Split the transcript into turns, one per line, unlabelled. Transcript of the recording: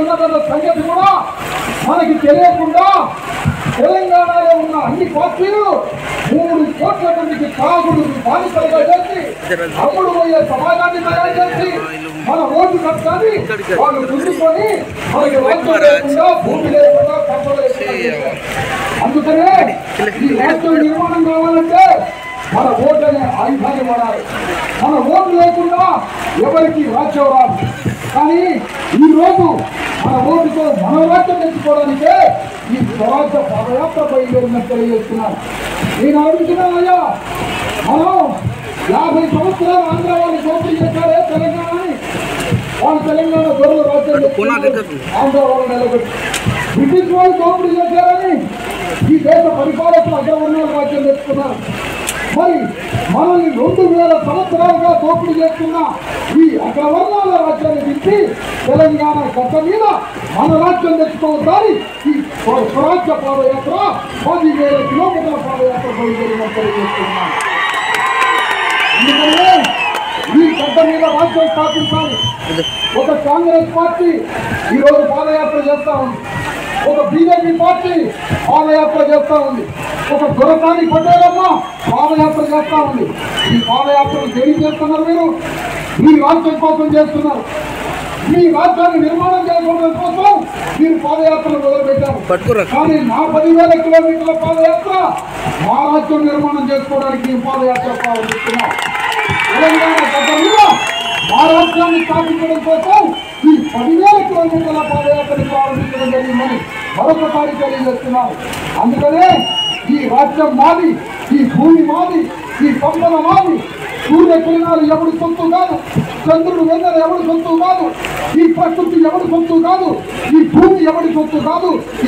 ఉన్నదన్న సంగతి కూడా మనకి తెలియకుండా తెలంగాణలో ఉన్న అన్ని పార్టీలు 3 కోట్ల మందికి తాగుడు బానిసలుగా చేసి అప్పుడు పోయే సమాజాన్ని తయారు చేసి మన ఓటు కట్టాలి వాళ్ళు గుంజుకొని మనకి రాజ్యం లేకుండా భూమి లేకుండా పంట లేకుండా. అందుకనే ఈ రాష్ట్రం నిర్మాణం కావాలంటే మన ఓటు అనే ఆయుధాన్ని వాడాలి. మన ఓటు లేకుండా ఎవరికి రాజ్యం రాదు. కానీ ఈరోజు మన ఓటుతో మన రాజ్యం తెచ్చుకోవడానికే ఈ స్వరాజ్య పాదయాత్ర బయలుదేరినట్టు తెలియజేస్తున్నాను. నేను అడుగుతున్నానయ్యా, మనం 50 సంవత్సరాలు ఆంధ్ర వాళ్ళు దోపిడీ చేశారే తెలంగాణని. వాళ్ళు తెలంగాణ దొరల రాజ్యం ఆంధ్ర వాళ్ళు నిలబెట్టి బ్రిటిష్ వాళ్ళు దోపిడీ చేశారని ఈ దేశ పరిపాలకులు అగ్రవర్ణాలు రాజ్యం తెచ్చుకున్నారు. మరి మనల్ని 2000 సంవత్సరాలుగా దోపిడీ చేస్తున్న ఈ అగ్రవర్ణాల రాజ్యాన్ని దించి తెలంగాణ గడ్డ మీద మన రాజ్యం తెచ్చుకోవాలి. ఈ స్వరాజ్య పాదయాత్ర 10,000 కిలోమీటర్ల పాదయాత్ర బయలుదేరినట్టు తెలియజేస్తున్నాను. ఎందుకంటే ఈ గడ్డ మీద రాజ్యం స్థాపించాలి. ఒక కాంగ్రెస్ పార్టీ ఈరోజు పాదయాత్ర చేస్తా ఉంది, ఒక బీజేపీ పార్టీ పాదయాత్ర చేస్తా ఉంది, ఒక దొరకాని పట్టేలమ్మ పాదయాత్ర చేస్తా ఉంది. ఈ పాదయాత్రలు దేనికి చేస్తున్నారు? మీరు మీ రాజ్యం కోసం చేస్తున్నారు. మీ రాజ్యాన్ని నిర్మాణం చేసుకోవడం కోసం మీరు పాదయాత్రలు మొదలుపెట్టారు. కానీ నా 10,000 కిలోమీటర్ల పాదయాత్ర మా రాజ్యం నిర్మాణం చేసుకోవడానికి ఈ పాదయాత్ర ప్రారంభిస్తున్నాం. తెలంగాణ గడ్డ మీద మా రాజ్యాన్ని స్థాపించడం కోసం ఈ 10,000 కిలోమీటర్ల పాదయాత్రను ప్రారంభించడం జరిగిందని మరొకసారి తెలియజేస్తున్నారు. అందుకనే ఈ రాజ్యం మాది, ఈ భూమి మాది, ఈ సంపద మాది. సూర్యకిరణాలు ఎవరి సొత్తు కాదు, చంద్రుడు వెన్నెల ఎవరి సొత్తు కాదు, ఈ ప్రకృతి ఎవరి సొత్తు కాదు, ఈ భూమి ఎవరి సొత్తు కాదు, ఈ